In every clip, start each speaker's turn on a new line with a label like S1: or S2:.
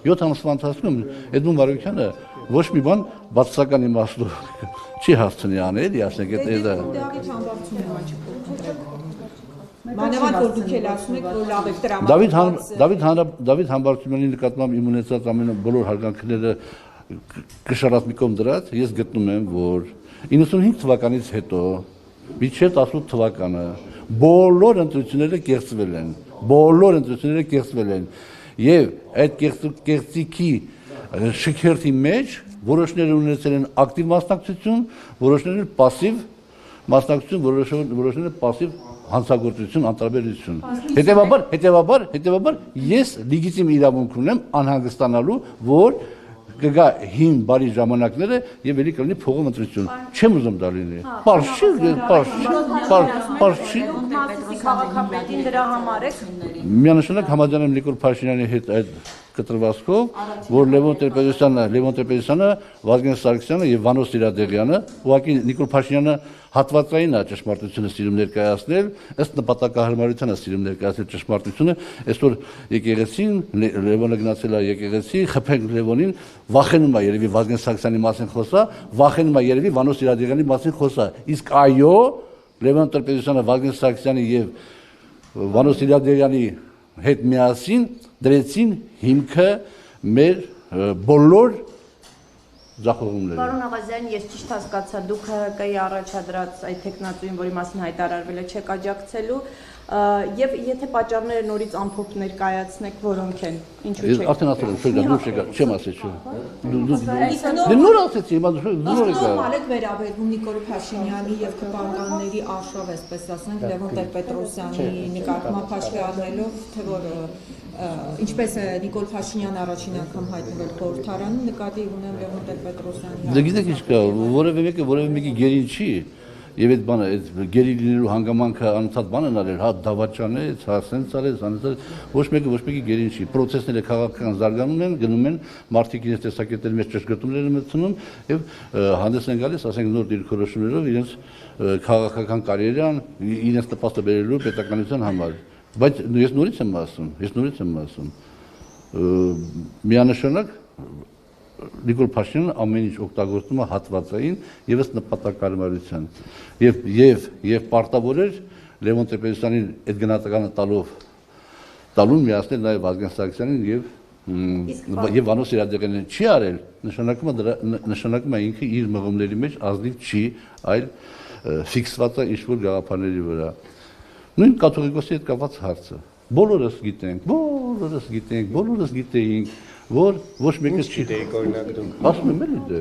S1: 7 ամսվա ընթացքում Էդմոն Մարուկյանը ոչ մի բան բացասական իմաստով չի հասցնի անել, ասենք այդ
S2: Մանավանդ որ դուք էլ ասում եք, որ լավ եք տրամադրված։
S1: Դավիթ Համբարձումյանի նկատմամբ իմ ունեցած ամեն բոլոր հարգանքները կշռած մի կողմ դրած, ես գտնում եմ, որ 95 թվականից հետո մինչև 18 թվականը բոլոր ընտրությունները կեղծվել են եւ այդ կեղծիքի շքերթի մեջ որոշները ունեցել են ակտիվ մասնակցություն, որոշները պասիվ մասնակցություն, որոշները պասիվ հանցագործություն, անտարբերություն։ Հետևաբար ես լեգիտիմ իրավունք ունեմ անհանգստանալու, որ կգա հին բարի ժամանակները եւ ելի կլինի փողով ընտրություն։ Չեմ ուզում դա լինի։ Պարշի։
S2: Քաղաքապետին դրա համար եք։
S1: Միանշանակ համաձայն եմ Նիկոլ Փաշինյանի հետ այդ կտրվածքով, որ Լևոն Տեր-Պետրոսյանը, Վազգեն Սարգսյանը եւ Վանո Սիրադեղյանը, ուղղակի Նիկոլ Փաշինյանը հատվածային է ճշմարտությունը սիրում ներկայացնել, ըստ նպատակահարմարության է սիրում ներկայացնել ճշմարտությունը, այսօր եկեղեցին Լևոնը գնացել է եկեղեցի, խփենք Լևոնին, վախենում է երևի Վազգեն Սարգսյանի մասին խոսա, վախենում է երևի Վանո Սիրադեղյանի մասին խոսա, իսկ այո, Լևոն Տեր-Պետրոսյանը, Վազգեն Սարգսյանի եւ Վանո Սիրադեղյանի հետ միասին դրեցին հիմքը մեր բոլոր ձախողումների։
S2: Պարոն Աղազյան, ես ճիշտ հասկացա, դուք ՀՀԿ-ի առաջադրած այդ տեխնատուին, որի մասին հայտարարվել է, չեք աջակցելու, եւ եթե պատճառները նորից ամփոփ ներկայացնեք, որոնք են, ինչու՞ չեք։
S1: Արդեն ասել եմ, դուք չեմ ասել, չէ։ Նոր ասեցի, հիմա նոր եկա։
S2: Նորմալ եք վերաբերվում Նիկոլ Փաշինյանի եւ քպանկանների արշավ, այսպես ասենք, Լևոն Տեր-Պետրոսյանի նկատմամբ հաշվի առնելով, թե որ ինչպես է Նիկոլ Փաշինյանը առաջին անգամ հայտնվել խորհրդարանում, նկատի ունեմ Լևոն Տեր-Պետրոսյանի։
S1: Դե գիտեք ինչ կա, որևէ մեկի գերին չի, եւ այդ բանը, այդ գերի լինելու հանգամանքը անընդհատ բան են արել, հա դավաճանեց, հա սենց արեց, ոչ մեկի գերին չի, պրոցեսները քաղաքական զարգանում են, գնում են, մարդիկ իրենց տեսակետների մեջ ճշգրտումներ են մտցնում եւ հանդես են գալիս, ասենք նոր դիրքորոշումներով իրենց քաղաքական կարիերան, իրենց նպաստը բերելու պետականության համար։ Բայց ես նորից եմ ասում, միանշանակ Նիկոլ Փաշինյանը ամեն ինչ օգտագործում է հատվածային եւս նպատակարարության եւ պարտավոր էր Լևոն Տեր-Պետրոսյանին այդ գնահատականը տալուն միացնել նաեւ Վազգեն Սարգսյանին եւ Վանո Սիրադեղյանին չի արել, նշանակում է ինքը իր մղումների մեջ ազնիվ չի, այլ ֆիքսված է ինչ-որ գաղափարների վրա։ Նույն կաթողիկոսի հետ կապված հարցը։ Բոլորս գիտեինք, որ ոչ մեկը չի ասում եմ էլի դե,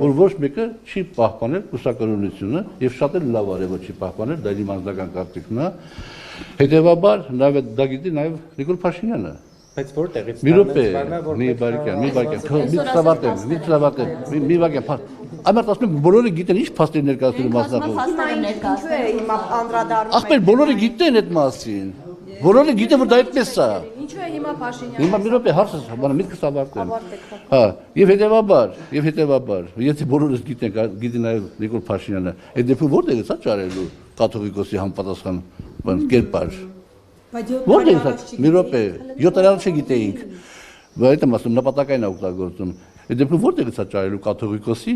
S1: որ ոչ մեկը չի պահպանել կուսակրոնությունը եւ շատ էլ լավ արել որ չի պահպանել, դա իմ անձնական կարծիքն է։ Հետեւաբար նաեւ դա գիտի նաեւ Նիկոլ Փաշինյանը։
S3: Բայց որտեղից
S1: մի բարկյան, Ամերտ ասում եմ բոլորը գիտեն ինչ փաստեր ներկայացնելու մասնակցում։
S2: Ինչու է հիմա անդրադառնում։
S1: Ախպեր բոլորը գիտեն այդ մասին։ Բոլորը գիտեն որ դա այդպես է։
S2: Ինչու է հիմա Փաշինյանը։
S1: Հիմա մի րոպե հարցը, բանը միտքս ավարտեմ։ Հա, եւ հետեւաբար, եթե բոլորս գիտեն նաեւ Նիկոլ Փաշինյանը, այդ դեպքում որտեղ է սա ճարելու կաթողիկոսի համապատասխան բան կերպար։ Որտեղ է։ Մի րոպե, 7 տարի չգիտեինք։ Բայց եմ ասում նպատակային օգտագործում։ Այդ դեպքում որտեղ է սա ճարելու կաթողիկոսի,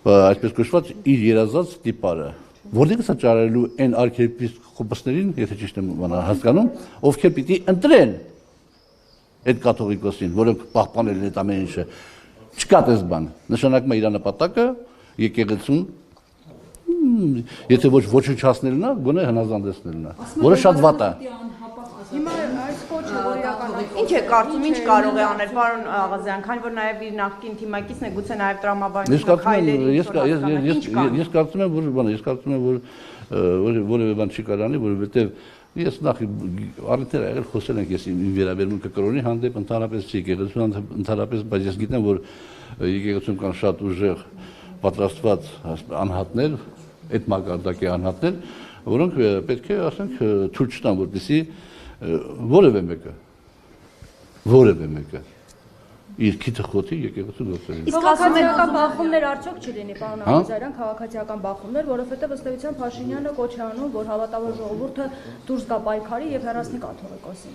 S1: այսպես կոչված իր երազած տիպարը։ Որտեղ է սա ճարելու այն արքիեպիսկոպոսներին, եթե ճիշտ եմ հասկանում, ովքեր պիտի ընտրեն այդ կաթողիկոսին, որոնք պահպանել են այդ ամեն ինչը։ Չկա դες բան։ Նշանակում է իր նպատակը եկեղեցուն, եթե ոչ ոչնչացնելն է, գոնե հնազանդեցնելն է, որը շատ վատ է։
S2: Հիմա այս կոչը ինչ է կարծում, ինչ կարող է անել պարոն Աղազյան, քանի որ նաև իր նախկին թիմակիցն է, գուցե նաև տրամաբանական քայլերի
S1: Ես կարծում եմ, որ որևէ բան չի կարող անի, որովհետև ես նախ առիթեր եղել խոսել ենք ես իմ վերաբերմունքը կրոնի հանդեպ ընդհանրապես չի եկեղեցու ընդհանրապես, բայց ես գիտեմ, որ եկեղեցում կան շատ ուժեղ պատրաստված անհատներ, այդ մակարդակի անհատներ, որոնք պետք է ասենք ցույց տան, որպեսզի որևէ մեկը իր քիթը խոթի եկեղեցու գործերին։
S4: Իսկ քաղաքացիական բախումներ արդյոք չլինի, պարոն Աղազարյան, քաղաքացիական բախումներ, որովհետև ըստ էության Փաշինյանը կոչ է անում, որ հավատավոր ժողովուրդը դուրս գա պայքարի եւ հեռացնի կաթողիկոսին։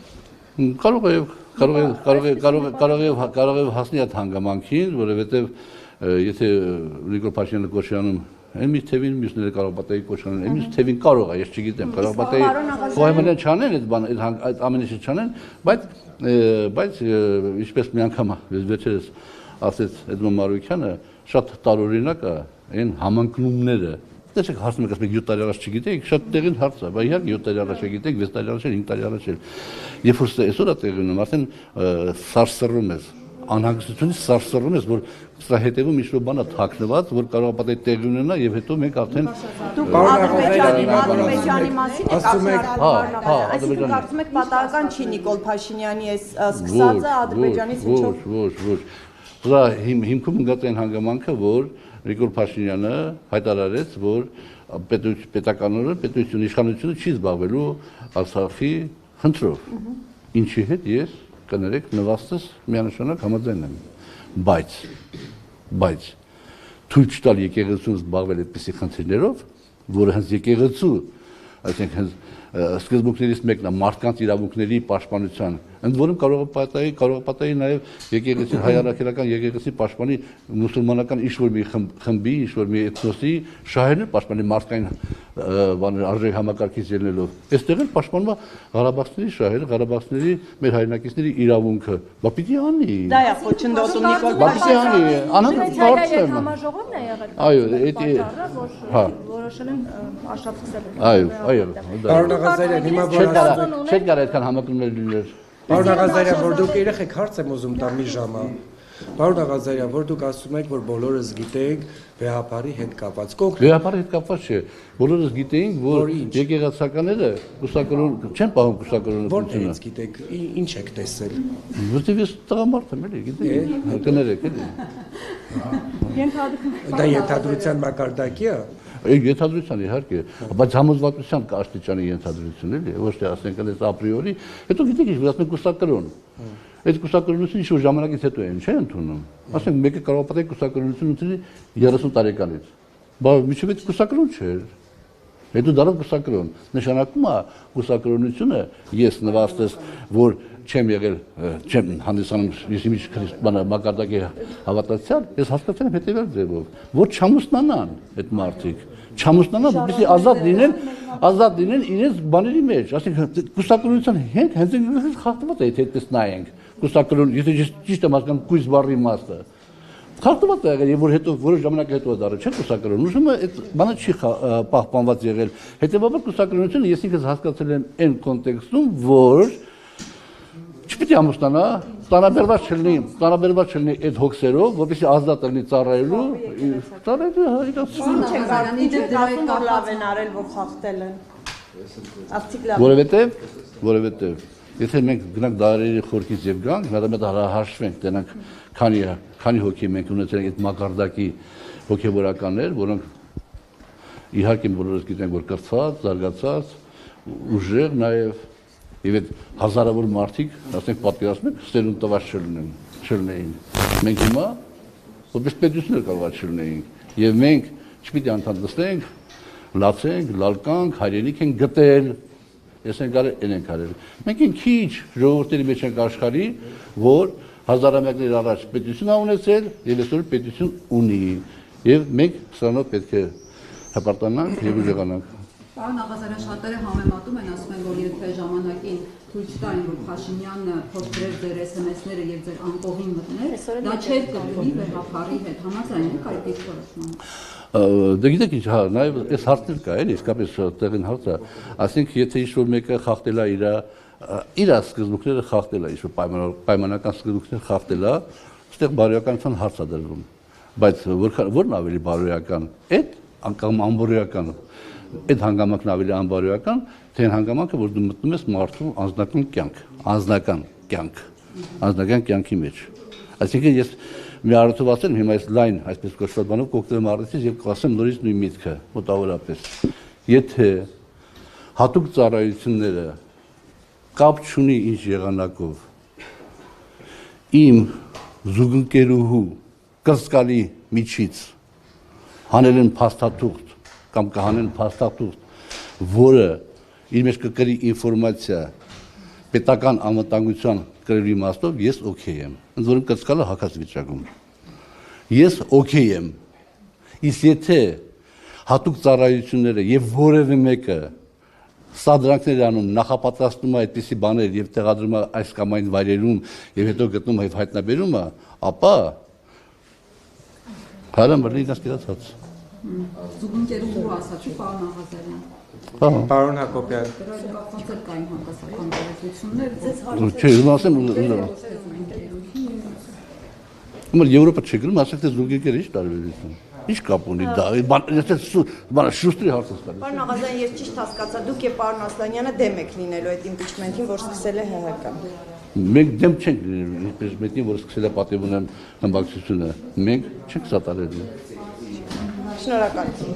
S1: Կարող է հասնի այդ հանգամանքին, որովհետև եթե Նիկոլ Փաշինյանը կոչանում այն մի թևին մյուսները կարող պատեի կոչանեն, այն մյուս թևին կարող է, ես չգիտեմ, կարող պատեի Խոհայմյանին չանեն այդ ամեն ինչը չանեն, բայց ինչպես մի անգամ վերջերս ասեց Էդմոն Մարուկյանը, շատ տարօրինակ է այն համընկնումները։ Տեսեք, հասնում եք ասում եք 7 տարի առաջ չգիտեիք, շատ տեղին հարց է, բայց իհարկե 7 տարի առաջ չգիտեիք, 6 տարի առաջ, 5 տարի առաջ։ Երբ որ այսօր է տեղի ունենում, արդեն սարսռում ես, անհանգստությունից սարսռում ես, որ սրա հետևում ինչ-որ բան է թաքնված, որ կարող է պատահի տեղի ունենա եւ հետո մենք արդեն
S3: Ադրբեջանի մասին եք ասում այսինքն կարծում եք պատահական չի Նիկոլ Փաշինյանի այս սկսածը Ադրբեջանից միջով։
S1: Ոչ։ Սա հիմքում ընկած այն հանգամանքը, որ Նիկոլ Փաշինյանը հայտարարեց, որ պետականորեն պետություն իշխանությունը չի զբաղվելու Արցախի խնդրով։ Ինչի հետ ես կներեք նվաստս միանշանակ համաձայն եմ, բայց թույլ չտալ եկեղեցուն զբաղվել այդպիսի խնդիրներով, որը հենց եկեղեցու, այսինքն հենց սկզբունքներից մեկն է մարդկանց իրավունքների պաշտպանության, ընդ որում կարող է պատահի նաև եկեղեցի հայ առաքելական եկեղեցի պաշտպանի մուսուլմանական ինչ-որ մի խմբի, ինչ-որ մի էթնոսի շահերն պաշտպանի մարդկային արժեք համակարգից ելնելով։ Այստեղ էլ պաշտպանում է Ղարաբաղցիների շահերը, Ղարաբաղցիների մեր հայրենակիցների իրավունքը։ Բա պիտի անի։
S3: Դա է խոչընդոտում Նիկոլ
S4: Փաշինյանը։ Համաժողովն է եղել։
S1: Այո,
S4: որոշել են աշխատել։
S1: Այո։
S5: Պարոն Աղազարյան, հիմա
S1: Չէ՞ կարող այդքան համակրումներ լինել։
S5: Պարոն Աղազարյան, որ դուք երեխեք հարց եմ ուզում տամ մի ժամա։ Պարոն Աղազարյան, որ դուք ասում եք, որ բոլորս գիտենք վեհապարի հետ կապված։
S1: Վեհապարի հետ կապված չէ։ Բոլորս գիտենք, որ եկեղեցականները կուսակրոն չեն պահում կուսակրոնությունը։
S5: Որտեղից գիտեք, ինչ եք տեսել։
S1: Որտեղ ես տղամարդ եմ, էլի, գիտեք, կներեք, էլի։
S5: Դա ենթադրության մակարդակի է։
S1: Ենթադրության իհարկե, բայց համոզվածության աստիճանի ենթադրություն էլի, ոչ թե ասենք այս ապրիորի, հետո գիտեք ինչ, ասենք կուսակրոն։ Այդ կուսակրոնությունը ինչ-որ ժամանակից հետո են, չէ՞ ընդունում։ Ասենք մեկը կարող պատահի կուսակրոնություն ունենի 30 տարեկանից։ Բայց միջև այդ կուսակրոն չէր։ Հետո դառավ կուսակրոն։ Նշանակում է կուսակրոնությունը ես նվաստես, որ չեմ եղել, չեմ հանդիսանում իսիմիջ մակարդակի հավատացյալ, ես հասկացել եմ հետևյալ ձևով, որ չամուսնանան այդ մարդիկ, չամուսնանան, որպեսզի ազատ լինեն իրենց բաների մեջ, ասենք կուսակրոնության հենց խախտված է, եթե այդպես նայենք, կուսակրոն, եթե ճիշտ եմ հասկանում կույս բառի իմաստը, խախտված է եղել, եւ որ հետո որոշ ժամանակ հետո է դառել, չէ՞ կուսակրոն, ուժումը այդ բանը չի պահպանված եղել, հետեւաբար կուսակրոնությունը ես ինքս հասկացել եմ այն կոնտեքստում, որ չպիտի ամուսնանա, տանաբերված չլինի այդ հոգսերով, որպեսզի ազատ լինի ծառայելու,
S3: լավ են արել, որ խախտել են։
S1: Որովհետև եթե մենք գնանք դարերի խորքից եւ գանք, հնարամետ հաշվենք, տենանք քանի հոգի մենք ունեցել ենք այդ մակարդակի հոգեվորականներ, որոնք իհարկե բոլորս գիտենք, որ կրթված, զարգացած, ուժեղ նաեւ Եվ այդ հազարավոր մարդիկ, ասենք պատկերացնում եք, ստերուն տված չլնեին։ Մենք հիմա որպես պետություններ կարող չլնեինք։ Եվ մենք չպիտի անդանդստենք, լացենք, լալկանք, հայրենիք ենք գտել, ես ենք արել, են ենք արել։ Մենք են քիչ ժողովուրդների մեջ ենք աշխարհի, որ հազարամյակներ առաջ պետություն ա ունեցել, եւ այսօր պետություն ունի։ Եվ մենք սրանով պետք է հպարտանանք եւ ուժեղանանք։
S6: Պարոն Աղազարյան, շատերը համեմատում են, ասում են, որ եթե ժամանակին թույլ չտային, որ Փաշինյանը փոխրեր ձեր SMS-ները եւ ձեր անկողին մտներ, դա չէր կլինի վեհապարի հետ, համաձայն եք այդ դիրքորոշմանը։
S1: Դե գիտեք ինչ, նաեւ այս հարցեր կա, էլի, իսկապես տեղին հարց է, ասենք եթե ինչ-որ մեկը խախտել է իր սկզբունքները խախտել է, ինչ-որ պայմանական սկզբունքները խախտել է, այստեղ բարոյականության հարց է դրվում, բայց որն ավելի բարոյական, այդ անգամ անբարոյական Այդ հանգամանքն ավելի անբարոյական, թե այն հանգամանքը, որ դու մտնում ես մարդու անձնական կյանքի մեջ։ Այսինքն ես մի առիթով ասեմ, հիմա այս լայն, այսպես կոչված բանով կօգտվեմ առիթից եւ կասեմ նորից նույն միտքը, մոտավորապես։ Եթե հատուկ ծառայությունները կապ չունի ինչ եղանակով իմ զուգընկերուհու կրծքալի միջից հանել են փաստաթուղթ կամ կհանեն փաստաթուղթ, որը իր մեջ կկրի ինֆորմացիա, պետական անվտանգության կրելու իմաստով ես օքեյ եմ։ Ընդ որում կցկալը հակած վիճակում։ Ես օքեյ եմ։ Իսկ եթե հատուկ ծառայությունները եւ որևէ մեկը սադրանքներ անում, նախապատրաստում է այդպիսի բաներ եւ տեղադրում է այս կամ այն վայրերում եւ հետո գտնում է հայտնաբերում է, ապա հարամ բռնի դաս կերածած։
S6: Զուգընկերուհու ասացի պարոն Աղազարյան։
S1: Հա։
S5: Պարոն Հակոբյան,
S6: Դրա կապված էլ կային հակասական տարածություններ,
S1: Չէ, ուզում ասեմ, Ում Եվրոպա չի գրում, ասեք թե զուգընկեր ի՞նչ տարբերություն։ Ինչ կապ ունի դա, բանը շուշտրի հարցը ստալիս։
S3: Պարոն Աղազարյան, ես ճիշտ հասկացա, դուք եւ պարոն Ասլանյանը դեմ եք լինելու այդ իմպիչմենթին, որ սկսել է ՀՀԿ-ն։
S1: Մենք դեմ չենք լինելու իմպիչմենտին, որ սկսել է պատիվ ունեն խմբակցությունը։ Մենք չենք սատարելու։
S3: Շնորհակալություն։